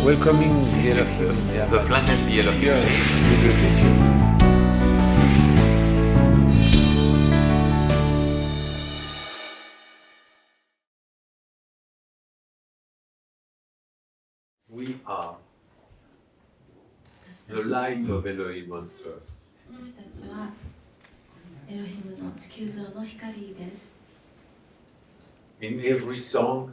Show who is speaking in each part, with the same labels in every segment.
Speaker 1: welcoming
Speaker 2: Sí,
Speaker 1: the
Speaker 2: sí,
Speaker 1: Elohim. Yeah,
Speaker 2: the planet the Elohim.
Speaker 1: here with the future.
Speaker 2: We are
Speaker 3: 私た
Speaker 2: the
Speaker 3: ち
Speaker 2: light of Elohim on earth.
Speaker 3: 私たちはエロヒムの地球上の光です。
Speaker 2: In every song,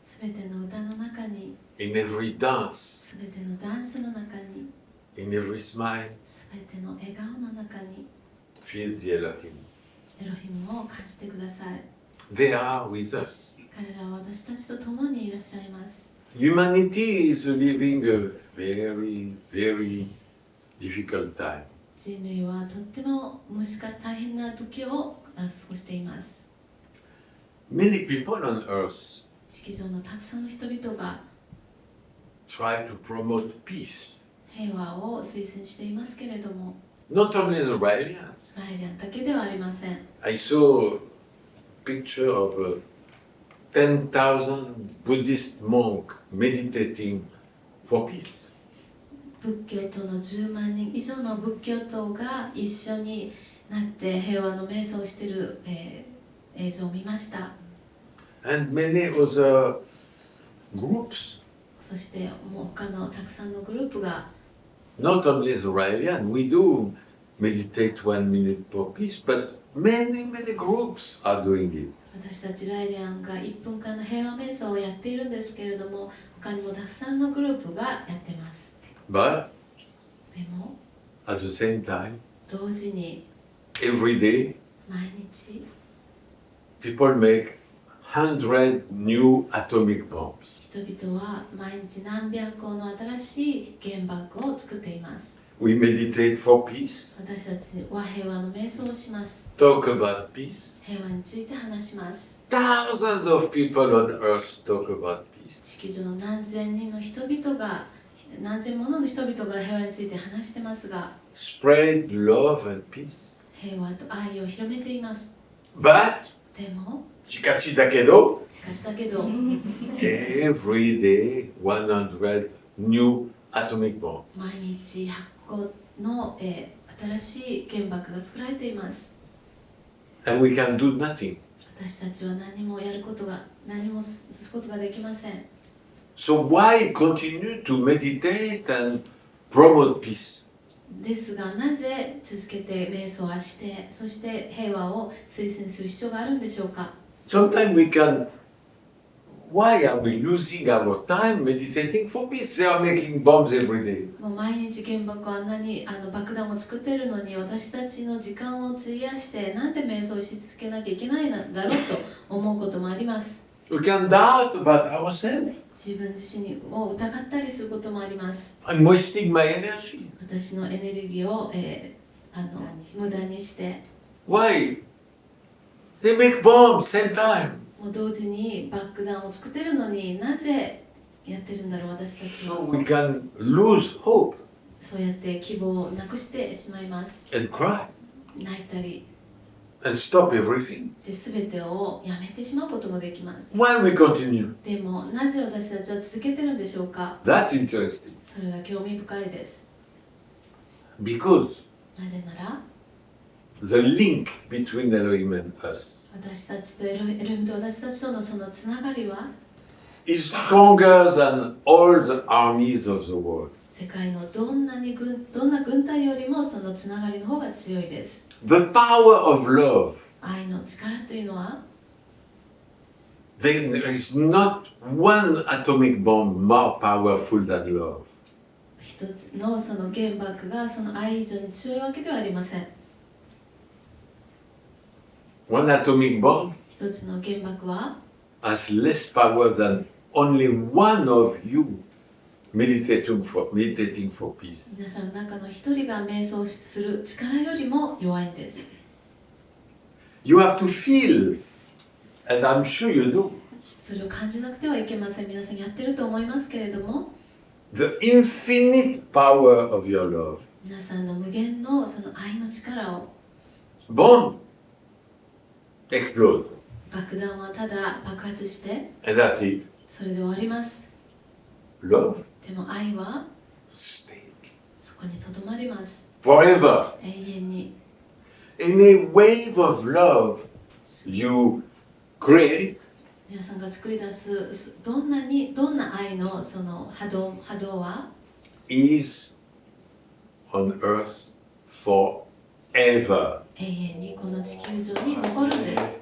Speaker 3: すべての歌の中に、
Speaker 2: in every dance,
Speaker 3: すべてのダンスの中に、
Speaker 2: in every smile,
Speaker 3: すべての笑顔の中に
Speaker 2: feel the Elohim.
Speaker 3: エロヒムを感じてください。
Speaker 2: They are with us.
Speaker 3: 彼らは私たちと共にいらっしゃいます。
Speaker 2: Humanity is living a very, very difficult time.
Speaker 3: 人類はとっても大変な時を過ごしています。
Speaker 2: Many people on earth
Speaker 3: 地球上のたくさんの人々が
Speaker 2: try to promote peace.
Speaker 3: 平和を推進していますけれども、
Speaker 2: Not only the Israelis.
Speaker 3: ライリアンだけではありません。
Speaker 2: I saw a picture of 10,000 Buddhist monk meditating for peace.
Speaker 3: 仏教徒の10万人以上の仏教徒が一緒になって平和の瞑想をしている、映像を見ました。
Speaker 2: And many other groups,
Speaker 3: そしてもう他のたくさんのグループが
Speaker 2: not only Israeli, we do meditate 1 minute for peace, but many, many groups are doing it.
Speaker 3: 私たちライリアンが1分間の平和瞑想をやっているんですけれども、他にもたくさんのグループがやってます。
Speaker 2: But
Speaker 3: でも
Speaker 2: at the same time,
Speaker 3: 同時に
Speaker 2: every day,
Speaker 3: 毎日
Speaker 2: people make 100 new atomic bombs.
Speaker 3: 人々は毎日何百個の新しい原爆を作っています。
Speaker 2: We meditate for peace,
Speaker 3: 私たちは平和の瞑想をします。
Speaker 2: talk about peace.
Speaker 3: 平和について話します。
Speaker 2: Thousands of people on earth talk about peace.
Speaker 3: 地球上の何千人の人々が、何千ものの人々が平和について話してますが、
Speaker 2: Spread love and peace.
Speaker 3: 平和と愛を広めています。
Speaker 2: But,
Speaker 3: でも、
Speaker 2: chikachi da kedo,
Speaker 3: しかしだけど、
Speaker 2: every day 100 new atomic bombs.
Speaker 3: 毎日100個の、新しい原爆が作られています。
Speaker 2: And we can do nothing.
Speaker 3: 私たちは何もすることができません。
Speaker 2: So why continue to meditate and promote peace?
Speaker 3: ですが、なぜ続けて瞑想をして、そして平和を推進する必要があるんでしょうか。
Speaker 2: Sometimes we can. Why are we losing our time meditating for peace? They are making bombs every day.
Speaker 3: もう毎日原爆をあんなに爆弾を作っているのに、私たちの時間を費やしてなんで瞑想し続けなきゃいけないんだろうと思うこともあります。
Speaker 2: We can doubt about ourselves.
Speaker 3: 自分自身を疑ったりすることもあります。
Speaker 2: I'm wasting my energy.
Speaker 3: 私のエネルギーを、無駄にして、
Speaker 2: Why? They make bombs same time.
Speaker 3: もう同時に爆弾を作っているのになぜやってるんだろう、私たち
Speaker 2: So
Speaker 3: は。
Speaker 2: we can lose hope
Speaker 3: そうやって希望をなくしてしまいます。
Speaker 2: and cry
Speaker 3: 泣いたり
Speaker 2: and stop everything.
Speaker 3: で、全てをやめてしまうこともできます。
Speaker 2: Why we continue?
Speaker 3: でもなぜ私たちは続けてるんでしょうか。
Speaker 2: That's interesting.
Speaker 3: それが興味深いです。
Speaker 2: Because
Speaker 3: なぜなら
Speaker 2: the link between Elohim and us
Speaker 3: 私たちとエロヒムと私たちとのそのつながりは
Speaker 2: is stronger than all the armies of the world.
Speaker 3: 世界のどんな軍隊よりもそのつながりの方が強いです。
Speaker 2: The power of love.
Speaker 3: 愛の力というのは
Speaker 2: There is not one atomic bomb more powerful than love.
Speaker 3: 一つのその原爆がその愛以上に強いわけではありません。
Speaker 2: One atomic bomb
Speaker 3: 一つの原爆は
Speaker 2: has less power than only one of you meditating for peace.
Speaker 3: 皆さんの中の一人が瞑想する力よりも弱いんです。
Speaker 2: You have to feel, and I'm sure you do,
Speaker 3: それを感じなくてはいけません。皆さんやってると思いますけれども、
Speaker 2: the infinite power of your love.
Speaker 3: 皆さんの無限のその愛の力を
Speaker 2: Bomb explode,
Speaker 3: 爆弾はただ爆発して
Speaker 2: and that's it.
Speaker 3: それで終わります。
Speaker 2: love
Speaker 3: でも愛は
Speaker 2: stays
Speaker 3: そこにとどまります。
Speaker 2: forever.
Speaker 3: 永遠に。
Speaker 2: In a wave of love you create,
Speaker 3: 皆さんが作り出すどんな愛のその波動は
Speaker 2: is on earth forever.
Speaker 3: 永遠にこの地球上に残るんです。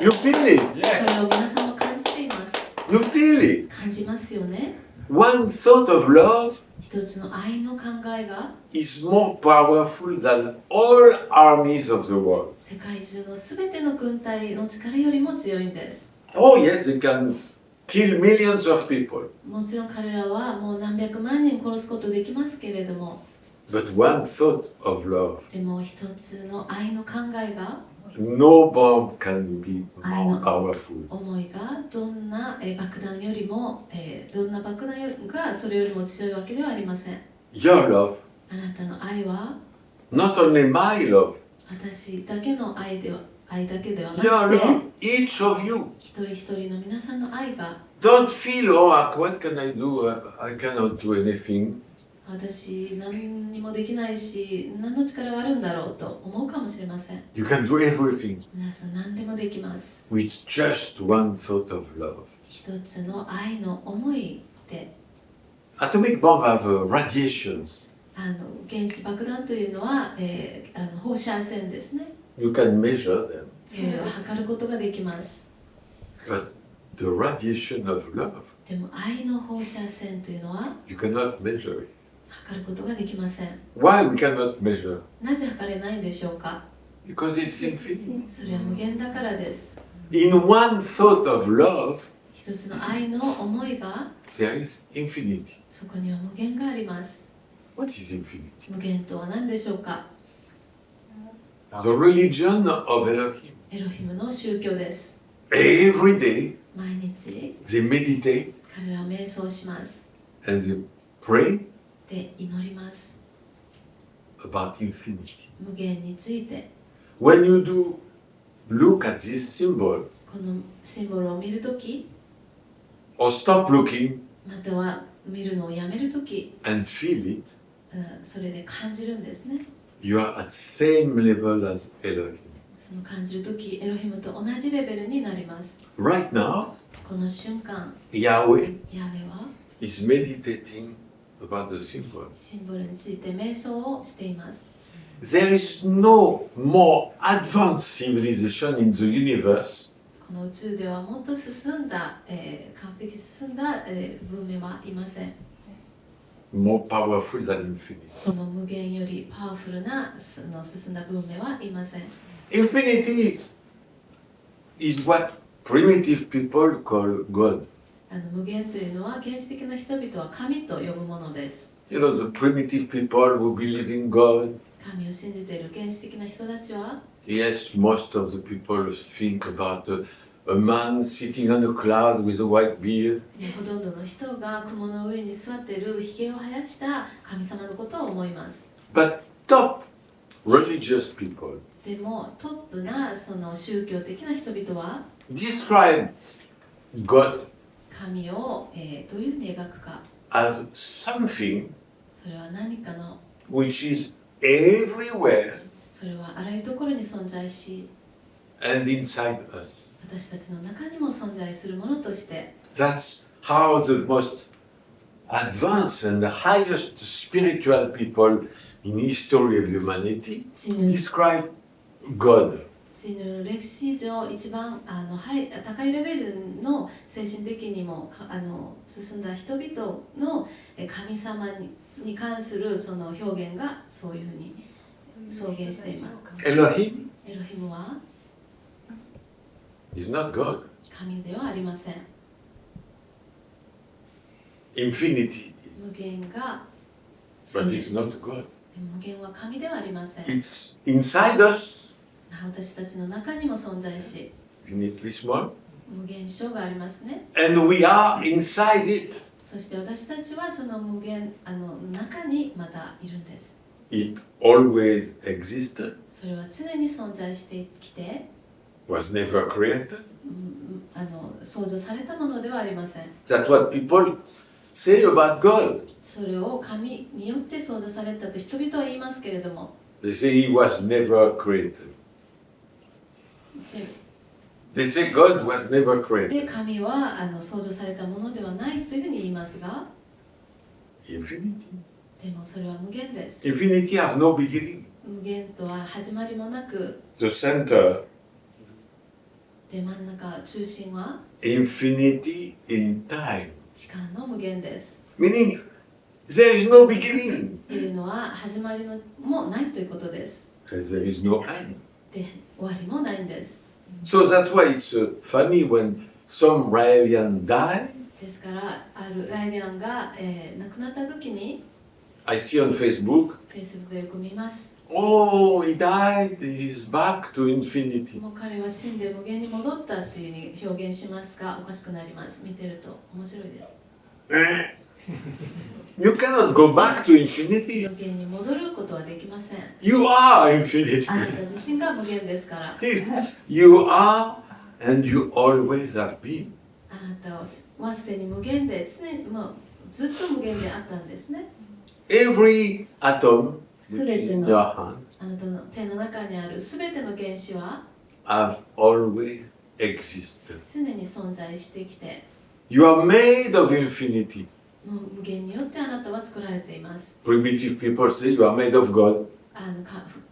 Speaker 2: You feel it.
Speaker 3: それを皆さんも感じています。
Speaker 2: You feel it.
Speaker 3: 感じますよね。
Speaker 2: One thought of love
Speaker 3: 一つの愛の考えが
Speaker 2: is more powerful than all armies of the world.
Speaker 3: 世界中のすべての軍隊の力よりも強いんです。
Speaker 2: Oh yes, they can kill millions of people.
Speaker 3: もちろん彼らはもう何百万人殺すことできますけれども、
Speaker 2: But one thought of love,
Speaker 3: でも一つの愛の考えが
Speaker 2: no bomb can be more powerful.
Speaker 3: 思いがどんな爆弾よりも、どんな爆弾がそれよりも強いわけではありません。
Speaker 2: Your love,
Speaker 3: あなたの愛は
Speaker 2: not only my love,
Speaker 3: 私だけの愛だけではな
Speaker 2: your
Speaker 3: くて
Speaker 2: love, each of you.
Speaker 3: 一人一人の皆さんの愛が
Speaker 2: Don't feel, oh, what can I do? I cannot do anything.
Speaker 3: 私何にもできないし何の力があるんだろうと思うかもしれません。
Speaker 2: You can do everything
Speaker 3: 皆さん何でもできます。
Speaker 2: with just one thought of love.
Speaker 3: 一つの愛の思いで
Speaker 2: Atomic bomb have radiations.
Speaker 3: 原子爆弾というのは、放射線ですね。
Speaker 2: You can measure them.
Speaker 3: それを測ることができます。
Speaker 2: But the radiation of love,
Speaker 3: でも愛の放射線というのは
Speaker 2: you cannot measure it.
Speaker 3: 測ることができません。
Speaker 2: Why we cannot measure?
Speaker 3: なぜ測れないんでしょうか。
Speaker 2: Because it's infinite.
Speaker 3: それは無限だからです。
Speaker 2: In one thought of love,
Speaker 3: 一つの愛の思いが
Speaker 2: there is infinity.
Speaker 3: そこには無限があります。
Speaker 2: What is infinity?
Speaker 3: 無限とは何でしょうか。
Speaker 2: The religion of Elohim.
Speaker 3: エロヒムの宗教です。
Speaker 2: Every day
Speaker 3: 毎日
Speaker 2: they meditate
Speaker 3: 彼らは瞑想します。
Speaker 2: and they pray
Speaker 3: で祈ります。
Speaker 2: about infinity.
Speaker 3: 無限について
Speaker 2: When you do look at this symbol
Speaker 3: このシンボルを見るとき
Speaker 2: or stop looking
Speaker 3: または見るのをやめるとき、
Speaker 2: and feel it,
Speaker 3: それで感じるんですね。
Speaker 2: you are at same level as Elohim.
Speaker 3: その感じるときエロヒムと同じレベルになります。
Speaker 2: Right now,
Speaker 3: この瞬間
Speaker 2: Yahweh
Speaker 3: ヤハウェは
Speaker 2: is meditating about the symbol.
Speaker 3: シンボルについて瞑想をしています。
Speaker 2: There is no more advanced civilization in the universe
Speaker 3: この宇宙ではもっと進んだ、科学的進んだ、文明はいません。
Speaker 2: more powerful than infinity.
Speaker 3: この無限よりパワフルなその進んだ文明はいません。
Speaker 2: Infinity is what primitive people call God.
Speaker 3: 無限というのは原始的な人々は神と呼ぶものです。
Speaker 2: You know, the primitive people who believe in God,
Speaker 3: 神を信じている原始的な人たちは
Speaker 2: yes, most of the people think about a man sitting on a cloud with a white beard.
Speaker 3: ほとんどの人が雲の上に座っているひげを生やした神様のことを思います。
Speaker 2: But top religious people
Speaker 3: でもトップなその宗教的な人々は
Speaker 2: describe God
Speaker 3: 神を、どういうふうに描くか。
Speaker 2: as something
Speaker 3: それは何かの
Speaker 2: which is everywhere
Speaker 3: それはあらゆるところに存在し
Speaker 2: and inside us.
Speaker 3: 私たちの中にも存在するものとして
Speaker 2: That's how the most advanced and the highest spiritual people in history of humanity describe God.
Speaker 3: 人類の歴史上一番高いレベルの精神的にも進んだ人々の神様に関するその表現がそういうふうに草原しています。
Speaker 2: Elohim
Speaker 3: エロヒムは
Speaker 2: is not God.
Speaker 3: 神ではありません。
Speaker 2: Infinity,
Speaker 3: 無限が
Speaker 2: but it's not God.
Speaker 3: 無限は神ではありません。
Speaker 2: It's inside us,
Speaker 3: 私たちの中にも存在し、
Speaker 2: infinitely small,
Speaker 3: 無限小がありますね。
Speaker 2: and we are inside it.
Speaker 3: そして私たちはその無限中にまたいるんです。
Speaker 2: It always existed,
Speaker 3: それは常に存在してきて、
Speaker 2: was never created.
Speaker 3: 創造されたものではありません。
Speaker 2: That's what people say about God.
Speaker 3: それを神によって創造されたと人々は言いますけれども、
Speaker 2: They say he was never created.
Speaker 3: で
Speaker 2: They say God was never created.
Speaker 3: で神は創造されたものではないというふうに言いますが、
Speaker 2: Infinity.
Speaker 3: でもそれは無限です。
Speaker 2: Infinity has no beginning.
Speaker 3: 無限とは始まりもなく、
Speaker 2: The center,
Speaker 3: で真ん中中心は
Speaker 2: infinity in time.
Speaker 3: 時間の無限です。
Speaker 2: Meaning, there is no beginning.
Speaker 3: っていうのは始まりのもないということです。
Speaker 2: There is no end.
Speaker 3: で終わりもないんです。
Speaker 2: So that's why it's funny when some Raelian die.
Speaker 3: ですからあるライリアンが、亡くなった時に
Speaker 2: I see on Facebook,
Speaker 3: Facebook でよく見ます。
Speaker 2: oh, he died, he's back to infinity.
Speaker 3: もう彼は死んで無限に戻ったっていうふうに表現しますが、おかしくなります。見てると面白いです。
Speaker 2: You cannot go back to infinity.
Speaker 3: 無限に戻ることはできません。
Speaker 2: You are infinity.
Speaker 3: あなた自身が無限ですから。
Speaker 2: You are and you always have been.
Speaker 3: あなたはすでに無限で常にもうずっと無限であったんですね。
Speaker 2: Every atom which is in your hand
Speaker 3: あなたの手の中にあるすべての原子は
Speaker 2: have always existed.
Speaker 3: 常に存在してきて、
Speaker 2: You are made of infinity.
Speaker 3: もう無限によってあなたは作られています。
Speaker 2: Primitive people say you are made of God.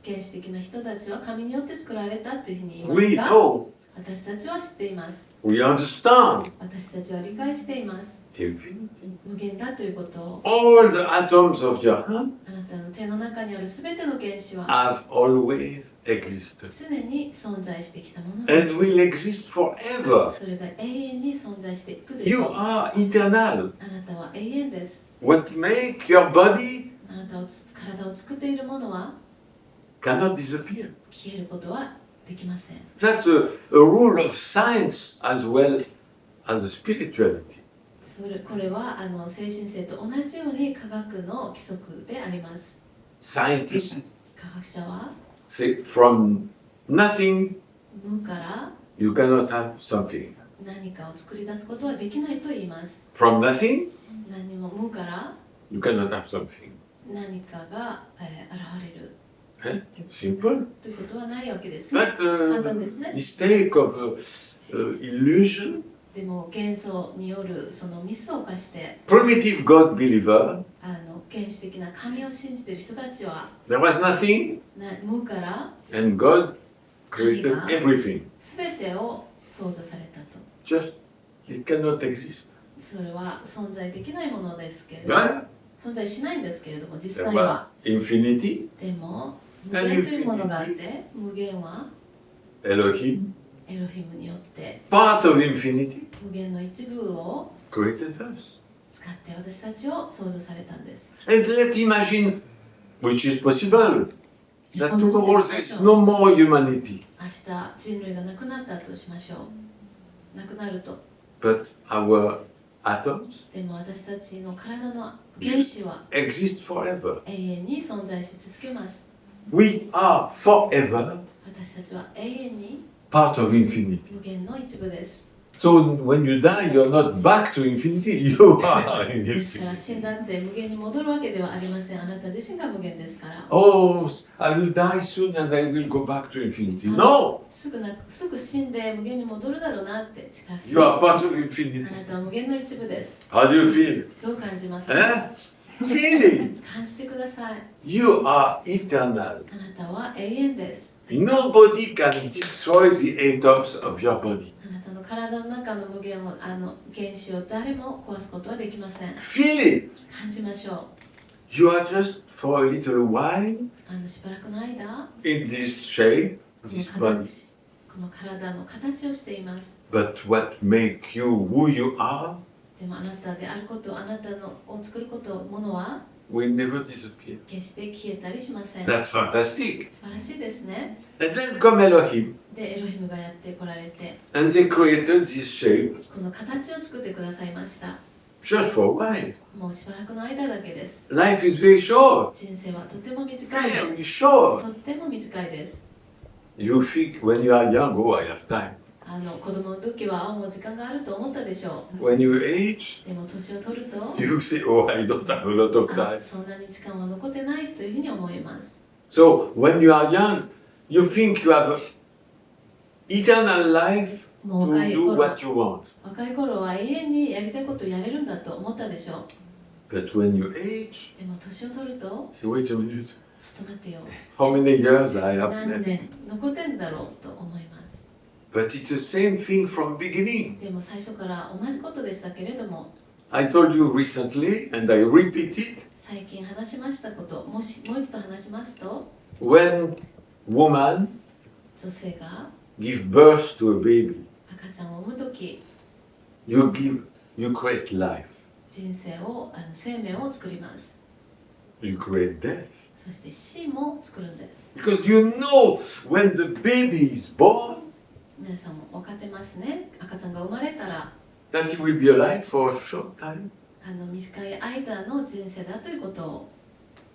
Speaker 3: 原始的な人たちは神によって作られたというふうに言いま
Speaker 2: We
Speaker 3: すが、
Speaker 2: know.
Speaker 3: 私たちは知っています。
Speaker 2: We understand.
Speaker 3: 私たちは理解しています。
Speaker 2: Infinity.
Speaker 3: 無限だということを。
Speaker 2: All the atoms of your hand
Speaker 3: あなたの手の中にあるすべての原子は
Speaker 2: have always existed
Speaker 3: 常に存在してきたもので
Speaker 2: and
Speaker 3: す。
Speaker 2: will exist forever.
Speaker 3: それが永遠に存在していくでし
Speaker 2: You
Speaker 3: ょう。
Speaker 2: are eternal.
Speaker 3: あなたは永遠です。
Speaker 2: What make your body
Speaker 3: あなたを体を作っているものは
Speaker 2: cannot disappear.
Speaker 3: 消えることはできません。
Speaker 2: That's a rule of science as well as spirituality.
Speaker 3: これは精神性と同じように科学の規則であります。
Speaker 2: Scientists
Speaker 3: 科学者は
Speaker 2: say from nothing
Speaker 3: 無から
Speaker 2: you cannot have something.
Speaker 3: 何かを作り出すことはできないと言います。
Speaker 2: From nothing
Speaker 3: 何も無から
Speaker 2: you cannot have something.
Speaker 3: 何かが、現れる
Speaker 2: Eh? Simple.
Speaker 3: ということはないわけですね。
Speaker 2: But
Speaker 3: 簡単ですね。
Speaker 2: mistake of illusion.
Speaker 3: でも幻想によるそのミスを犯して
Speaker 2: Primitive God believer,
Speaker 3: 原始的な神を信じている人たちは
Speaker 2: there was nothing
Speaker 3: 無から
Speaker 2: and God created everything.
Speaker 3: 全てを創造されたと。
Speaker 2: Just it cannot exist.
Speaker 3: それは存在できないものですけれども、
Speaker 2: Right?
Speaker 3: 存在しないんですけれども、実
Speaker 2: There
Speaker 3: 際
Speaker 2: was
Speaker 3: は。
Speaker 2: infinity,
Speaker 3: でも無限というものがあって無限は
Speaker 2: Elohim,
Speaker 3: エロヒムによって
Speaker 2: part of infinity,
Speaker 3: 無限の一部を
Speaker 2: created us.
Speaker 3: 使って私たちを創造されたんです。
Speaker 2: And let's imagine, which is possible, that
Speaker 3: 想像してみ
Speaker 2: tomorrow
Speaker 3: まし
Speaker 2: there's
Speaker 3: ょう。
Speaker 2: no more humanity,
Speaker 3: 明日人類がなくなったとしましょう。なくなると。
Speaker 2: but our atoms
Speaker 3: でも私たちの体の原子は
Speaker 2: exist forever.
Speaker 3: 永遠に存在し続けます。
Speaker 2: We are forever
Speaker 3: 私たちは永遠に
Speaker 2: part of infinity.
Speaker 3: 無限の一部です。
Speaker 2: So when you die, you're not back to infinity, you are in
Speaker 3: ですから
Speaker 2: infinity.
Speaker 3: 死んだって無限に戻るわけではありません。あなた自身が無限ですから。
Speaker 2: Oh, I will die soon and I will go back to infinity. No!
Speaker 3: すぐ死んで無限に戻るだろうなって力
Speaker 2: You are part of
Speaker 3: あ
Speaker 2: infinity.
Speaker 3: なたは無限の一部です。
Speaker 2: How do you feel?
Speaker 3: どう感じますか、
Speaker 2: Eh? Feel it.
Speaker 3: 感じてください。
Speaker 2: You are eternal.
Speaker 3: あなたは永遠です。
Speaker 2: Nobody can destroy the atoms of your body.
Speaker 3: あなたの体の中の無限を原子を誰も壊すことはできません。
Speaker 2: Feel it.
Speaker 3: 感じましょ
Speaker 2: You are just for a little while
Speaker 3: う。しばらくの間、
Speaker 2: in this shape,
Speaker 3: この
Speaker 2: this body.
Speaker 3: 形、この体の形をしています。
Speaker 2: But what make you who you are
Speaker 3: でもあなたであること、あなたのを作ること、ものは
Speaker 2: will never disappear.
Speaker 3: 決して消えたりしません。
Speaker 2: That's fantastic.
Speaker 3: 素晴らしいですね。
Speaker 2: And then come Elohim,
Speaker 3: で、エロヒムがやってこられて、
Speaker 2: and they created this shape
Speaker 3: この形を作ってくださいました。
Speaker 2: just for a while.
Speaker 3: もうしばらくの間だけです。
Speaker 2: Life is very short,
Speaker 3: 人生はとても短いで
Speaker 2: very
Speaker 3: す。
Speaker 2: short.
Speaker 3: とっても短いです。
Speaker 2: You think when you are young, oh, I have time.
Speaker 3: 子供の時はもう時間があると思ったでしょう。
Speaker 2: When you age,
Speaker 3: でも年を取ると
Speaker 2: you say, oh, I don't have a lot of
Speaker 3: あ
Speaker 2: time.
Speaker 3: そんなに時間は残ってないというふうに思います。
Speaker 2: So when you are young, you think you have eternal life
Speaker 3: もう
Speaker 2: to
Speaker 3: 若い
Speaker 2: do
Speaker 3: 頃
Speaker 2: what you want.
Speaker 3: 若い頃は永遠にやりたいことをやれるんだと思ったでしょう。
Speaker 2: But when you age,
Speaker 3: でも年を取ると
Speaker 2: say, wait a minute,
Speaker 3: ちょっと待ってよ、
Speaker 2: how many years I have
Speaker 3: 何
Speaker 2: left?
Speaker 3: 年残ってんだろうと思います。
Speaker 2: But it's the same thing from beginning.
Speaker 3: でも最初から同じことでしたけれども、
Speaker 2: I told you recently, and I repeat it,
Speaker 3: 最近話しましたこと、もう一度話しますと、
Speaker 2: when woman
Speaker 3: 女性が
Speaker 2: give birth to a baby,
Speaker 3: 赤ちゃんを産むとき、
Speaker 2: you create life,
Speaker 3: 人生を生命を作ります。
Speaker 2: you create death.
Speaker 3: そして死も作るんです。
Speaker 2: Because you know when the baby is born
Speaker 3: 皆さんも分かってますね。赤ちゃんが生まれたら
Speaker 2: that he will be alive for a short time.
Speaker 3: 短い間の人生だということを、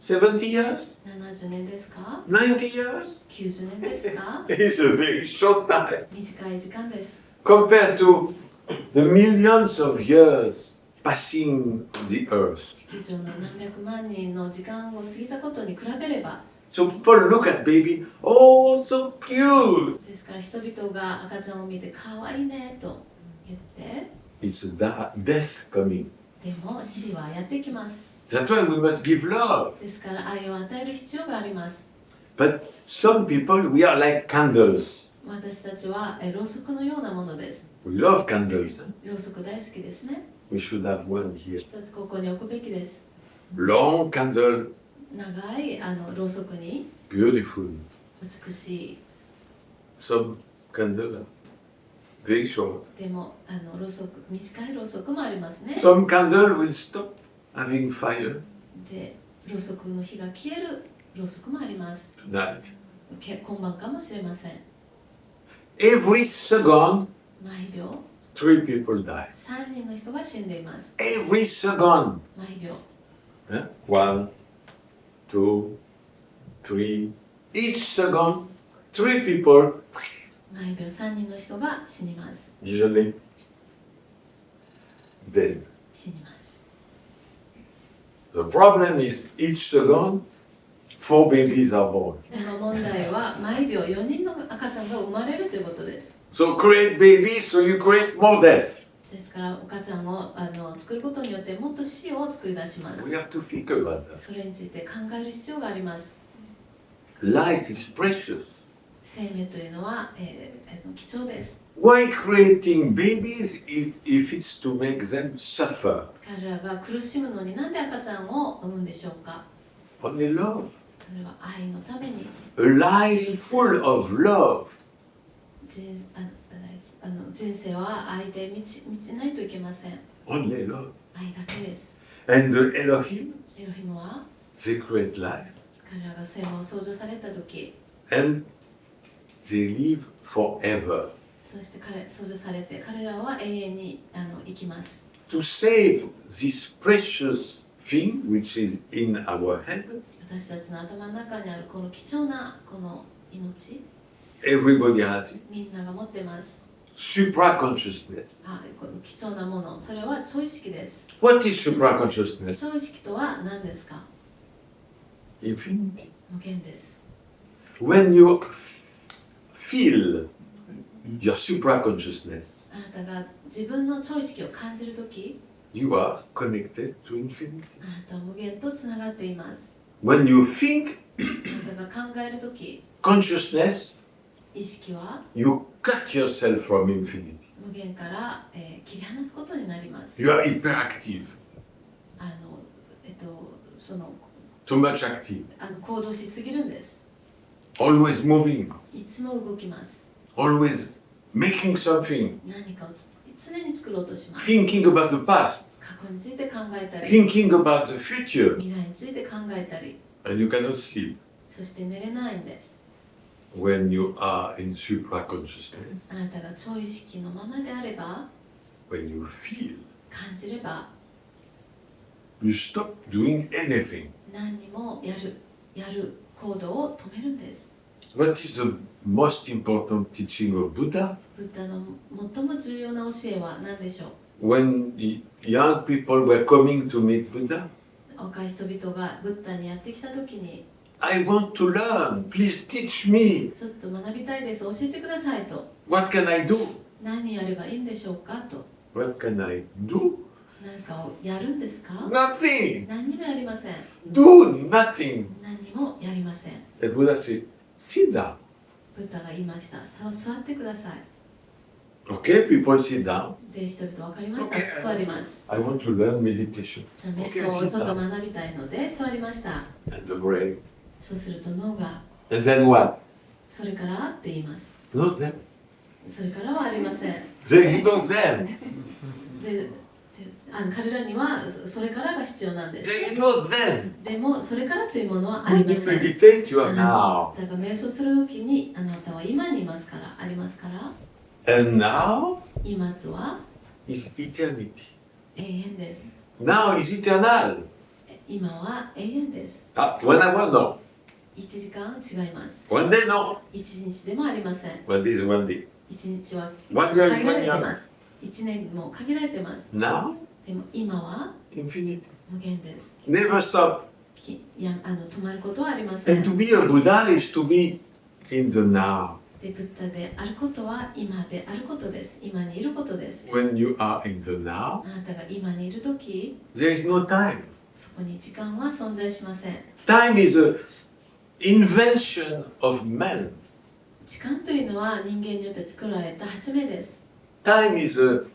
Speaker 2: 70 years?
Speaker 3: 70年ですか、
Speaker 2: 90 years?
Speaker 3: 90年ですか、
Speaker 2: It's a very short time
Speaker 3: 短い時間です。
Speaker 2: compared to the millions of years passing on the earth.
Speaker 3: 地球上の何百万人の時間を過ぎたことに比べれば、
Speaker 2: So people look at baby, oh, so cute.
Speaker 3: ですから人々が赤ちゃんを見て可愛いねと言って、
Speaker 2: It's death coming.
Speaker 3: でも死はやってきます。
Speaker 2: That's why we must give love.
Speaker 3: ですから愛を与える必要があります。
Speaker 2: But some people, we are like candles.
Speaker 3: 私たちはろうそくのようなものです。
Speaker 2: We love candles. Huh?
Speaker 3: ろうそく大好きですね。
Speaker 2: We should have one here.
Speaker 3: 一つここに置くべきです。
Speaker 2: Long candle,
Speaker 3: 長いろうそくに
Speaker 2: beautiful.
Speaker 3: 美しい。
Speaker 2: Some candle are very short.
Speaker 3: でもろうそく、短いろうそくもありますね。
Speaker 2: Some candle will stop having fire
Speaker 3: で、ろうそくの火が消えるろうそくもあります。
Speaker 2: tonight.
Speaker 3: 今晩かもしれません。
Speaker 2: Every second,
Speaker 3: 毎秒
Speaker 2: 3 people die.
Speaker 3: 3人の人が死んでいます。
Speaker 2: Every second.
Speaker 3: 毎秒
Speaker 2: Huh? 1, 2, 3. Each second, 3 people.
Speaker 3: 毎秒3人の人が死にます。
Speaker 2: Usually, dead.
Speaker 3: 死にます。
Speaker 2: The problem is each second, 4 babies are born.
Speaker 3: でも問題は毎秒4人の赤ちゃんが生まれるということです。
Speaker 2: So create babies, so you create more death.
Speaker 3: ですから赤ちゃんを作ることによってもっと死を作り出しま
Speaker 2: We
Speaker 3: す。
Speaker 2: have to think about that.
Speaker 3: それについて考える必要があります。
Speaker 2: Life is precious.
Speaker 3: 生命というのは、貴重です。
Speaker 2: Why creating babies if it's to make them suffer?
Speaker 3: 彼らが苦しむのになんで赤ちゃんを産むんでしょうか。
Speaker 2: Only love.
Speaker 3: それは愛のために。
Speaker 2: A life full of love.
Speaker 3: 人生は愛で満ちないといけません。
Speaker 2: Only love.
Speaker 3: 愛だけです。
Speaker 2: And the Elohim,
Speaker 3: エロヒムは
Speaker 2: they create life.
Speaker 3: 彼らが生命を創造された時、
Speaker 2: And they live forever.
Speaker 3: そして創造されて彼らは永遠に生きます。
Speaker 2: To save this precious thing which is in our head,
Speaker 3: 私たちの頭の中にあるこの貴重なこの命、
Speaker 2: everybody has it.
Speaker 3: みんなが持ってます。
Speaker 2: Supra-consciousness.
Speaker 3: この貴重なもの、それは超意識です。
Speaker 2: What is supra-consciousness?
Speaker 3: 超意識とは何ですか？
Speaker 2: Infinity.
Speaker 3: 無限です。
Speaker 2: When you feel your supra-consciousness,
Speaker 3: あなたが自分の超意識を感じるとき、
Speaker 2: you are connected to infinity.
Speaker 3: あなたは無限とつながっています。
Speaker 2: When you think
Speaker 3: あなたが考えるとき、
Speaker 2: consciousness,
Speaker 3: 意識は
Speaker 2: you cut yourself from infinity.
Speaker 3: 無限から、切り離すことになります。
Speaker 2: You are hyperactive,
Speaker 3: その
Speaker 2: too much active,
Speaker 3: 行動しすぎるんです。
Speaker 2: always moving,
Speaker 3: いつも動きます。
Speaker 2: always making something,
Speaker 3: 何かを常に作ろうとします。
Speaker 2: thinking about the past,
Speaker 3: 過去について考えたり、
Speaker 2: thinking about the future,
Speaker 3: 未来について考えたり、
Speaker 2: and you cannot sleep
Speaker 3: そして寝れないんです。
Speaker 2: when you are in supra-consciousness.
Speaker 3: あなたが超意識のままであれば、
Speaker 2: When you feel,
Speaker 3: 感じれば、
Speaker 2: you stop doing anything.
Speaker 3: 何にもやる行動を止めるんです。
Speaker 2: What is the most important teaching of Buddha?
Speaker 3: ブッダの最も重要な教えは何でしょう？
Speaker 2: When the young people were coming to meet Buddha,
Speaker 3: 若い人々がブッダにやってきた時に、
Speaker 2: I want to learn, please teach me.
Speaker 3: ちょっと学びたいです、教えてくださいと。
Speaker 2: What can I do?
Speaker 3: 何やればいいんでしょうかと。
Speaker 2: What can I do?
Speaker 3: 何かをやるんですか？
Speaker 2: Nothing.
Speaker 3: 何にもやりません。
Speaker 2: Do nothing.
Speaker 3: 何にもやりません。
Speaker 2: And Buddha said, sit down.
Speaker 3: ブッダが言いました。さあ座ってください。
Speaker 2: Okay, people sit down.
Speaker 3: で、人々分かりました。
Speaker 2: Okay.
Speaker 3: 座ります。
Speaker 2: I want to learn meditation.
Speaker 3: じゃあ瞑想をちょっと学びたいので座りました。
Speaker 2: And the brain.
Speaker 3: そうすると脳が
Speaker 2: And then what?
Speaker 3: それからって言います。
Speaker 2: No, then.
Speaker 3: それからはありません。
Speaker 2: Then no, then.
Speaker 3: で彼らにはそれからが必要なんです。
Speaker 2: Then no, then.
Speaker 3: でもそれからというものはあり
Speaker 2: When
Speaker 3: ま
Speaker 2: you
Speaker 3: せん。
Speaker 2: meditate, you
Speaker 3: あ
Speaker 2: are
Speaker 3: な
Speaker 2: now.
Speaker 3: たが瞑想するときにあなたは今にいますからありますから
Speaker 2: And now
Speaker 3: 今とは
Speaker 2: is eternity.
Speaker 3: 永遠です。
Speaker 2: Now is eternal.
Speaker 3: 今は永遠です。
Speaker 2: One hour, no.
Speaker 3: 1時間違います。
Speaker 2: One day, no.
Speaker 3: 1日でもありません。
Speaker 2: One day is one day.
Speaker 3: 1日は
Speaker 2: One
Speaker 3: 限
Speaker 2: year
Speaker 3: ら
Speaker 2: is
Speaker 3: れ
Speaker 2: one
Speaker 3: て
Speaker 2: year.
Speaker 3: ます。1年も限られてます。
Speaker 2: Now,
Speaker 3: でも今は
Speaker 2: infinity.
Speaker 3: 無限です。
Speaker 2: Never stop.
Speaker 3: 止まることはありません。
Speaker 2: And to be a Buddha is to be in the now.
Speaker 3: で、ブッダであることは今であることです。今にいることです。
Speaker 2: When you are in the now,
Speaker 3: あなたが今にいるとき、
Speaker 2: there is no time.
Speaker 3: そこに時間は存在しません。
Speaker 2: Time is an invention of man.
Speaker 3: 時間というのは人間によって作られた発明です。
Speaker 2: Time is an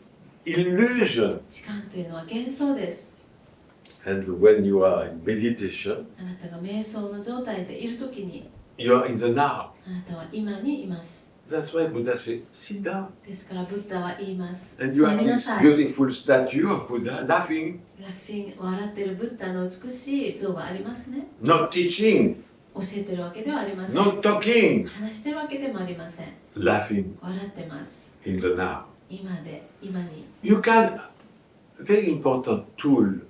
Speaker 2: illusion.
Speaker 3: 時間というのは幻想です。
Speaker 2: And when you are in meditation,
Speaker 3: あなたが瞑想の状態でいるときに、
Speaker 2: you are in the now.
Speaker 3: あなたは今にいます。
Speaker 2: That's why Buddha said, sit down.
Speaker 3: ですからブッダは言います。
Speaker 2: And you
Speaker 3: 座
Speaker 2: have
Speaker 3: りな
Speaker 2: this
Speaker 3: さい。
Speaker 2: beautiful statue of Buddha laughing,
Speaker 3: ラフィン、笑ってるブッダの美しい像がありますね。
Speaker 2: not teaching,
Speaker 3: 教えてるわけではありません。
Speaker 2: not talking,
Speaker 3: 話してるわけでもありません。
Speaker 2: laughing
Speaker 3: 笑ってます。
Speaker 2: in the now.
Speaker 3: 今で、今に。
Speaker 2: You can, very important tool,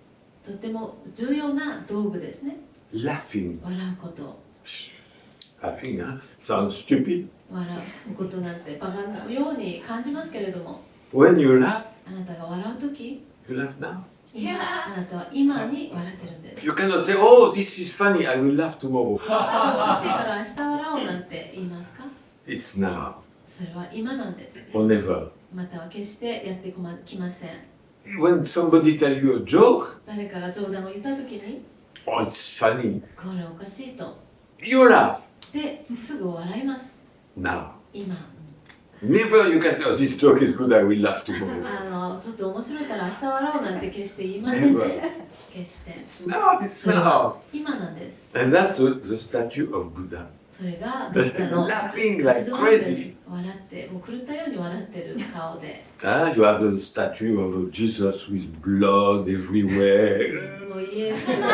Speaker 3: とても重要な道具ですね。
Speaker 2: laughing.
Speaker 3: 笑うこと。
Speaker 2: Laughing, huh? Sounds stupid.
Speaker 3: 笑うことなんてバカのように感じますけれども、
Speaker 2: When you laugh,
Speaker 3: あなたが笑うとき、
Speaker 2: you laugh now.
Speaker 3: あなたは今に笑ってるんです。
Speaker 2: You cannot say, oh, this is funny, I will laugh tomorrow.
Speaker 3: おかしいから明日笑おうなんて言いますか？
Speaker 2: It's now
Speaker 3: それは今なんです。
Speaker 2: or never.
Speaker 3: または決してやってきません。
Speaker 2: When somebody tell you a joke,
Speaker 3: 誰かが冗談を言ったときに、
Speaker 2: oh, it's funny.
Speaker 3: これおかしいと。
Speaker 2: You laugh
Speaker 3: で、すぐ笑います。
Speaker 2: now.
Speaker 3: 今。
Speaker 2: Never you can say, oh, this joke is good, I will laugh tomorrow.
Speaker 3: ちょっと面白いから明日笑おうなんて決して言いません。
Speaker 2: Never.
Speaker 3: 決して。
Speaker 2: No, it's
Speaker 3: それは
Speaker 2: now.
Speaker 3: 今なんです。
Speaker 2: And that's the statue of Buddha.
Speaker 3: それがブッダの
Speaker 2: Laughing like
Speaker 3: 実像なんです
Speaker 2: crazy.
Speaker 3: 笑ってもう狂ったように笑ってる顔で
Speaker 2: You have the statue of Jesus with blood everywhere.
Speaker 3: もうイエスがもう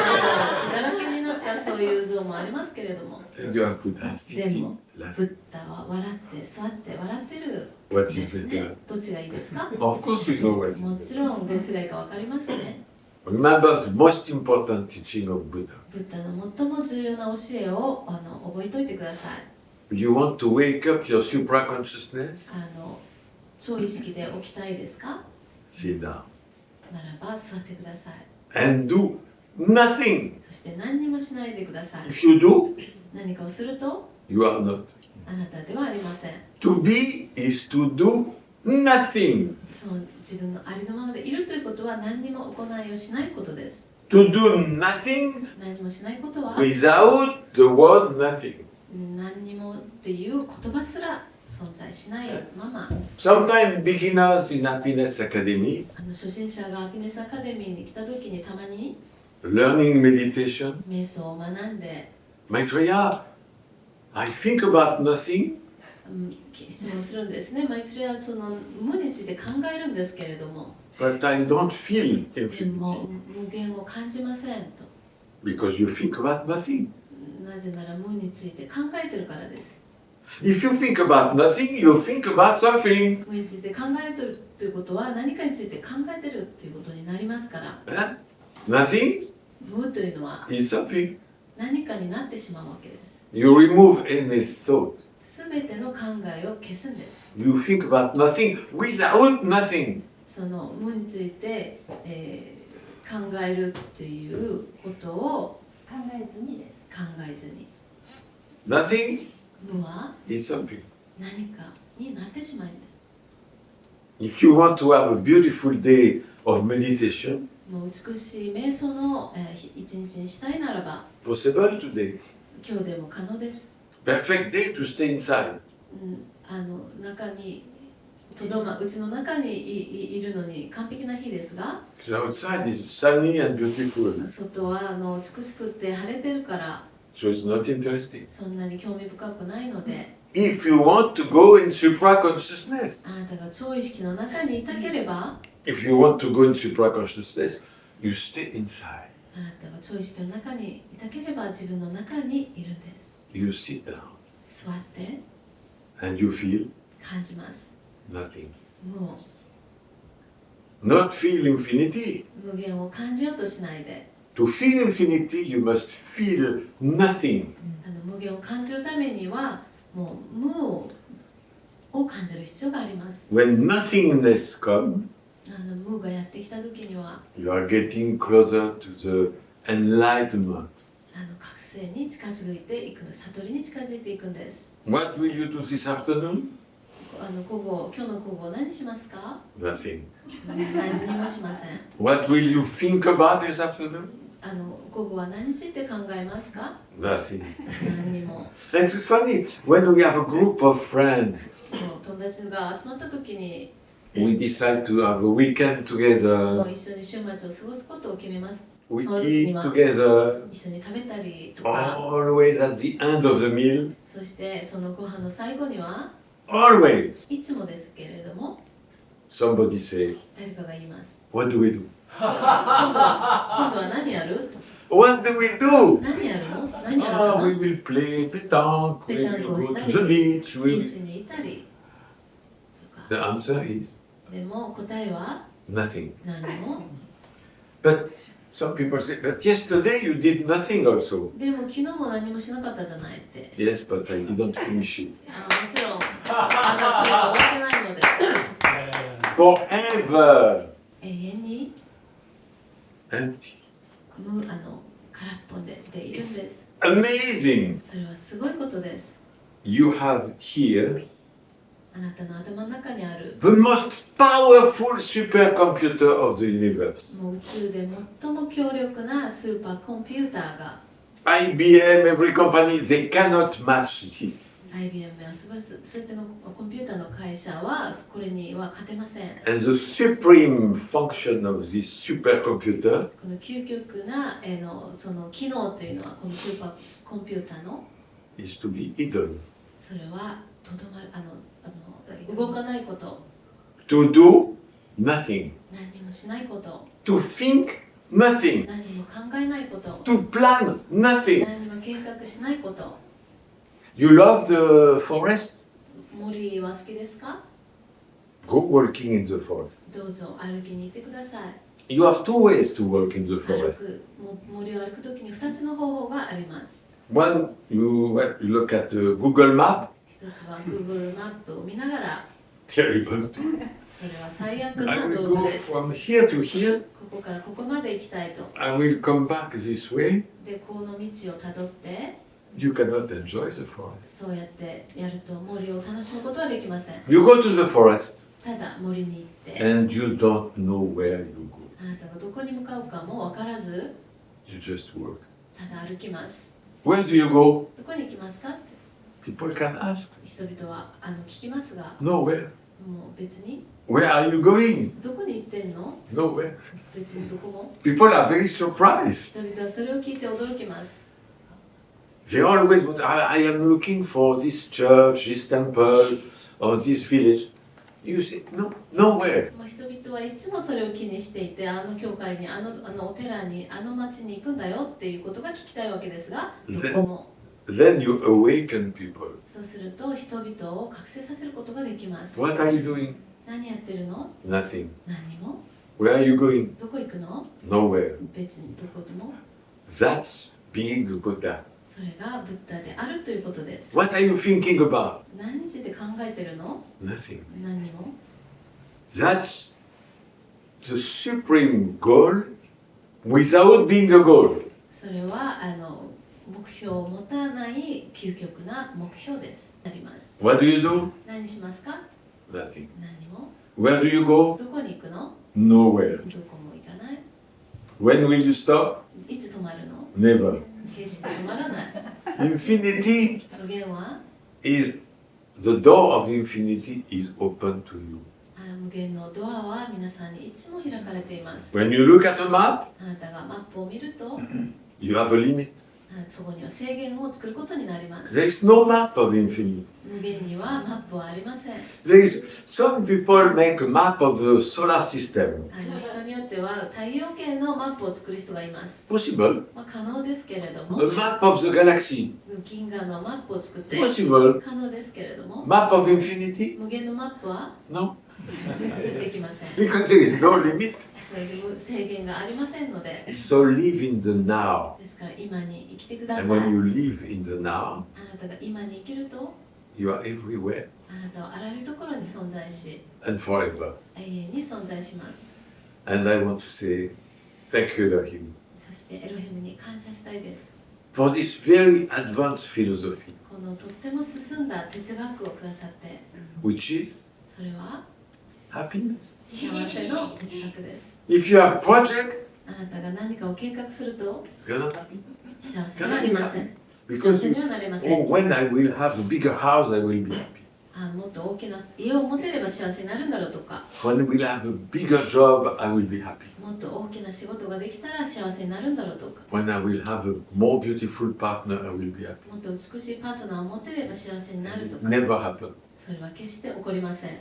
Speaker 3: 血だらけになったそういう像もありますけれども
Speaker 2: And you have Buddha
Speaker 3: で
Speaker 2: sitting,
Speaker 3: も
Speaker 2: laughing.
Speaker 3: ブッダは笑って座って笑ってる
Speaker 2: What
Speaker 3: で
Speaker 2: is
Speaker 3: す
Speaker 2: better?
Speaker 3: ねどっちがいいですか
Speaker 2: Of course we know what.
Speaker 3: もちろんどっちがいいか分かりますね
Speaker 2: Remember the most important teaching of Buddha.
Speaker 3: ブッダの最も重要な教えを覚えておいてください
Speaker 2: You want to wake up your supraconsciousness?
Speaker 3: 超意識で起きたいですか
Speaker 2: Sit down.
Speaker 3: ならば座ってください
Speaker 2: And do nothing.
Speaker 3: そして何にもしないでください
Speaker 2: If you do,
Speaker 3: 何かをすると
Speaker 2: you are not.
Speaker 3: あなたではありません
Speaker 2: To be is to do nothing.
Speaker 3: そう自分のありのままでいるということは何にも行いをしないことです
Speaker 2: To do nothing
Speaker 3: 何もしないことは
Speaker 2: without the word nothing.
Speaker 3: 何にもっていう言葉すら存在しないまま
Speaker 2: Sometimes beginners in Happiness Academy
Speaker 3: 初心者がハピネスアカデミーに来た時にたまに
Speaker 2: learning meditation,
Speaker 3: 瞑想を学んで、
Speaker 2: Maitreya, I think about nothing.
Speaker 3: 質問するんですね。マイトレはその無日で考えるんですけれども
Speaker 2: But I don't feel
Speaker 3: で
Speaker 2: infinity
Speaker 3: も無限を感じませんと
Speaker 2: because you think about nothing.
Speaker 3: なぜなら無について考えてるからです
Speaker 2: If you think about nothing, you think about something.
Speaker 3: 無について考えてるということは何かについて考えてるっていうことになりますから
Speaker 2: Eh? Nothing
Speaker 3: 無というのは
Speaker 2: is something.
Speaker 3: 何かになってしまうわけです
Speaker 2: You remove any thought.
Speaker 3: すすべての考えを消すんです。
Speaker 2: You think about nothing without nothing.
Speaker 3: その無について、考えるっていうことを
Speaker 4: 考えずにです。
Speaker 3: 考えずに、
Speaker 2: Nothing
Speaker 3: 無は
Speaker 2: is something.
Speaker 3: 何かになってしまうんです。
Speaker 2: If you want to have a beautiful day of meditation,
Speaker 3: もう美しい瞑想の、一日にしたいならば、
Speaker 2: possible today.
Speaker 3: 今日でも可能です。
Speaker 2: Perfect day to stay inside.
Speaker 3: 中にうちの中にいるのに完璧な日ですが、
Speaker 2: Because outside is sunny and beautiful.
Speaker 3: 外は美しくて晴れてるから
Speaker 2: So it's not interesting.
Speaker 3: そんなに興味深くないので、
Speaker 2: If you want to go in supra-consciousness,
Speaker 3: あなたが超意識の中にいたければ、
Speaker 2: if you want to go in supra-consciousness, you stay inside.
Speaker 3: あなたが超意識の中にいたければ自分の中にいるんです。
Speaker 2: You sit down
Speaker 3: 座って
Speaker 2: and you feel
Speaker 3: 感じます。
Speaker 2: nothing.
Speaker 3: 無を、
Speaker 2: Not feel infinity.
Speaker 3: 無限を感じようとしないで、
Speaker 2: To feel infinity, you must feel nothing.
Speaker 3: 無限を感じるためにはもう無を感じる必要があります。
Speaker 2: When nothingness comes,
Speaker 3: 無がやってきた時には
Speaker 2: you are getting closer to the enlightenment.
Speaker 3: 覚醒に近づいていく、悟りに近づいていくんです。
Speaker 2: What will you do this afternoon?
Speaker 3: 今日の午後何しますか？
Speaker 2: Nothing.
Speaker 3: 何にもしません。
Speaker 2: What will you think about this afternoon?
Speaker 3: 午後は何について考えますか？
Speaker 2: Nothing.
Speaker 3: 何にも。
Speaker 2: It's funny, when we have a group of friends,
Speaker 3: 友達が集まった時に
Speaker 2: we decide to have a weekend
Speaker 3: も
Speaker 2: together,
Speaker 3: う一緒に週末を過ごすことを決めます。
Speaker 2: we
Speaker 3: その時
Speaker 2: eat
Speaker 3: には
Speaker 2: together,
Speaker 3: 一緒に食べたりとか、
Speaker 2: always at the end of the meal,
Speaker 3: そしてそのご飯の最後には
Speaker 2: always.
Speaker 3: いつもですけれども
Speaker 2: Somebody say,
Speaker 3: 誰かが言います。
Speaker 2: what do we do?
Speaker 3: 今度は何やる？
Speaker 2: What do we do?
Speaker 3: 何やるの？何やるか
Speaker 2: We
Speaker 3: な？
Speaker 2: will play petanque, we
Speaker 3: ペタン
Speaker 2: will
Speaker 3: コを
Speaker 2: go
Speaker 3: した
Speaker 2: to
Speaker 3: り、
Speaker 2: the beach.
Speaker 3: ビ
Speaker 2: We
Speaker 3: ーチにいたりとか。
Speaker 2: The answer is
Speaker 3: でも答えは
Speaker 2: nothing.
Speaker 3: 何も。
Speaker 2: But some people say, but yesterday you did nothing also.
Speaker 3: でも昨日も何もしなかったじゃないって。
Speaker 2: Yes, but I didn't finish it.
Speaker 3: もちろん、まだそれが終わってないので、
Speaker 2: Forever
Speaker 3: 永遠に
Speaker 2: empty.
Speaker 3: 空っぽでいるんです。
Speaker 2: Amazing.
Speaker 3: それはすごいことです。
Speaker 2: You have here
Speaker 3: あなたの頭の中にある、
Speaker 2: the most powerful supercomputer of the universe.
Speaker 3: もう宇宙で最も強力なスーパーコンピューターが、
Speaker 2: IBM, every company, they cannot match this.
Speaker 3: IBM やすべてのコンピューターの会社はこれには勝てません。
Speaker 2: And the supreme function of this supercomputer
Speaker 3: この究極なその機能というのはこのスーパーコンピューターの
Speaker 2: is to be hidden.
Speaker 3: それはとどまる動かないこと、
Speaker 2: To do nothing.
Speaker 3: 何にもしないこと、
Speaker 2: To think nothing.
Speaker 3: 何にも考えないこと、
Speaker 2: To plan nothing.
Speaker 3: 何にも計画しないこと。
Speaker 2: You love the forest?
Speaker 3: 森は好きですか？
Speaker 2: Go walking in the forest.
Speaker 3: どうぞ歩きに行ってください。
Speaker 2: You have two ways to walk in the
Speaker 3: 歩
Speaker 2: forest.
Speaker 3: く森を歩くときに2つの方法があります。
Speaker 2: One, you look at the Google map.
Speaker 3: 一つは Google マップを見ながら、
Speaker 2: Terrible.
Speaker 3: それは最悪
Speaker 2: I
Speaker 3: な
Speaker 2: will
Speaker 3: 道
Speaker 2: go
Speaker 3: 具です。こ
Speaker 2: from here to here.
Speaker 3: こからここまで行きたいと。
Speaker 2: I will come back this way.
Speaker 3: で、この道をたどって、
Speaker 2: You cannot enjoy the forest.
Speaker 3: そうやってやると森を楽しむことはできません。
Speaker 2: You go to the forest
Speaker 3: ただ森に行って、
Speaker 2: and you don't know where you go.
Speaker 3: あなたがどこに向かうかも分からず、
Speaker 2: You just walk.
Speaker 3: ただ歩きます。
Speaker 2: Where do you go?
Speaker 3: どこに行きますかって
Speaker 2: People can ask.
Speaker 3: 人々は聞きますが、
Speaker 2: Nowhere.
Speaker 3: もう別に
Speaker 2: Where are you going?
Speaker 3: どこに行ってんの？
Speaker 2: Nowhere.
Speaker 3: 別にどこも。
Speaker 2: People are very surprised.
Speaker 3: 人々はそれを聞いて驚きます。
Speaker 2: They always want, I am looking for this church, this temple, or this village. You say, no, nowhere.
Speaker 3: 人々はいつもそれを気にしていて、教会に、お寺に、町に行くんだよっていうことが聞きたいわけですが、どこも。
Speaker 2: Then you awaken people.
Speaker 3: そうすると人々を覚醒させることができます。
Speaker 2: What are you doing?
Speaker 3: 何やってるの？
Speaker 2: Nothing.
Speaker 3: 何にも。
Speaker 2: Where are you going?
Speaker 3: どこ行くの？
Speaker 2: Nowhere.
Speaker 3: 別にどこでも。
Speaker 2: That's being a Buddha.
Speaker 3: それがブッダであるということです。
Speaker 2: What are you thinking about?
Speaker 3: 何について考えてるの？
Speaker 2: Nothing.
Speaker 3: 何にも。
Speaker 2: That's the supreme goal without being a goal.
Speaker 3: それは目標を持たない究極な目標です。あります。
Speaker 2: What do you do?
Speaker 3: 何しますか？
Speaker 2: Nothing.
Speaker 3: 何も。
Speaker 2: Where do you go?
Speaker 3: どこに行くの？
Speaker 2: Nowhere.
Speaker 3: どこも行かない。
Speaker 2: When will you stop?
Speaker 3: いつ止まるの？
Speaker 2: Never.
Speaker 3: 決して止まらない。
Speaker 2: Infinity
Speaker 3: 無限は
Speaker 2: is the door of infinity is open to you.
Speaker 3: 無限のドアは皆さんにいつも開かれています。
Speaker 2: When you look at a map,
Speaker 3: あなたがマップを見ると、
Speaker 2: you have a limit.
Speaker 3: そこには制限を作ることになります。
Speaker 2: There is no map of infinity.
Speaker 3: 無限にはマップはありません。
Speaker 2: Some people make a map of the solar system.
Speaker 3: 人によっては太陽系のマップを作る人がいます。
Speaker 2: Possible.
Speaker 3: 可能ですけれども、
Speaker 2: A map of the galaxy.
Speaker 3: 銀河のマップを作って
Speaker 2: Possible.
Speaker 3: 可能ですけれども、
Speaker 2: Map of infinity?
Speaker 3: 無限のマップは
Speaker 2: No.
Speaker 3: できません。
Speaker 2: Because there is no limit.
Speaker 3: そういう制限がありませんので、
Speaker 2: So live in the now.
Speaker 3: ですから今に生きてくだ
Speaker 2: And
Speaker 3: さい。
Speaker 2: when you live in the now,
Speaker 3: あなたが今に生きると、
Speaker 2: you are everywhere
Speaker 3: あなたはあらゆるところに存在し、
Speaker 2: and forever.
Speaker 3: 永遠に存在します。
Speaker 2: And I want to say thank you, Elohim,
Speaker 3: そしてエロヒムに感謝したいです。
Speaker 2: for this very advanced philosophy,
Speaker 3: このとっても進んだ哲学をくださって、
Speaker 2: which is
Speaker 3: それは
Speaker 2: happiness.
Speaker 3: 幸せの哲学です。
Speaker 2: If you have project,
Speaker 3: あなたが何かを計画すると
Speaker 2: you're not happy.
Speaker 3: 幸せにはなりません。幸
Speaker 2: Because
Speaker 3: せにはなれませ
Speaker 2: oh,
Speaker 3: ん。
Speaker 2: when I will have a bigger house, I will be happy.
Speaker 3: もっと大きな家を持てれば幸せになるんだろうとか、
Speaker 2: When I will have a bigger job, I will be happy.
Speaker 3: もっと大きな仕事ができたら幸せになるんだろうとか、
Speaker 2: When I will have a more beautiful partner, I will be happy.
Speaker 3: もっと美しいパートナーを持てれば幸せになるとか、
Speaker 2: Never happen.
Speaker 3: それは決して起こりません。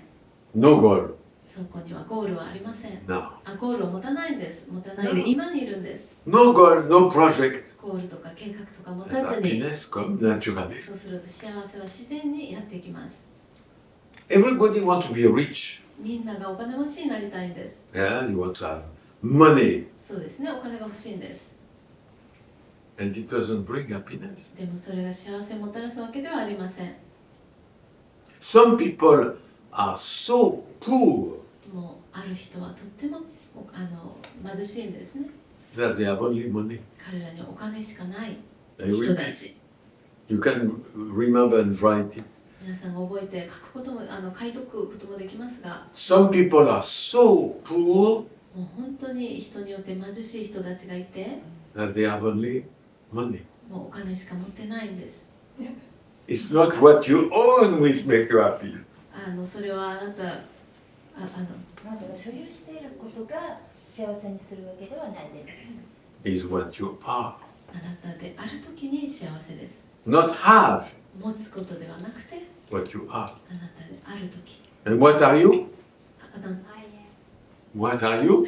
Speaker 2: No goal.
Speaker 3: そこにはゴールはありません。
Speaker 2: Now.
Speaker 3: ゴールを持たないんです。持たないで今にいるんです。
Speaker 2: No goal, no project.
Speaker 3: ゴールとか計画とか持
Speaker 2: And
Speaker 3: たずに、
Speaker 2: happiness comes naturally.
Speaker 3: そうすると幸せは自然にやってきます。
Speaker 2: Everybody wants to be rich.
Speaker 3: みんながお金持ちになりたいんです。
Speaker 2: Yeah, you want to have money.
Speaker 3: そうですね、お金が欲しいんです。
Speaker 2: And it doesn't bring happiness.
Speaker 3: でもそれが幸せをもたらすわけではありません。
Speaker 2: Some people are so poor
Speaker 3: もうある人はとっても貧しいんですね。
Speaker 2: that they have only money.
Speaker 3: 彼らにお金しかない
Speaker 2: They
Speaker 3: 人
Speaker 2: will
Speaker 3: たち。
Speaker 2: You can remember and write it.
Speaker 3: 皆さんが覚えて書くことも書いとくこともできますが、
Speaker 2: Some people are so poor
Speaker 3: もう本当に人によって貧しい人たちがいて、
Speaker 2: that they have only money.
Speaker 3: もうお金しか持ってないんです。
Speaker 2: It's not what you own which make you happy.
Speaker 3: それはあなた
Speaker 4: あなたが所有していることが幸せにするわけではないです。
Speaker 2: Is what you are.
Speaker 3: あなたである時に幸せです。
Speaker 2: Not have
Speaker 3: 持つことではなくて、
Speaker 2: what you are.
Speaker 3: あなたである時。
Speaker 2: And what are you?
Speaker 3: あな
Speaker 2: What are you?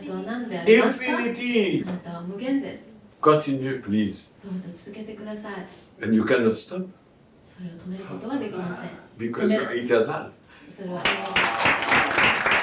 Speaker 3: たは何でありますか？
Speaker 2: Infinity.
Speaker 3: あなたは無限です。
Speaker 2: Continue, please.
Speaker 3: どうぞ続けてください。
Speaker 2: And you cannot stop
Speaker 3: それを止めることはできません。
Speaker 2: because you're eternal.
Speaker 3: それは永遠です。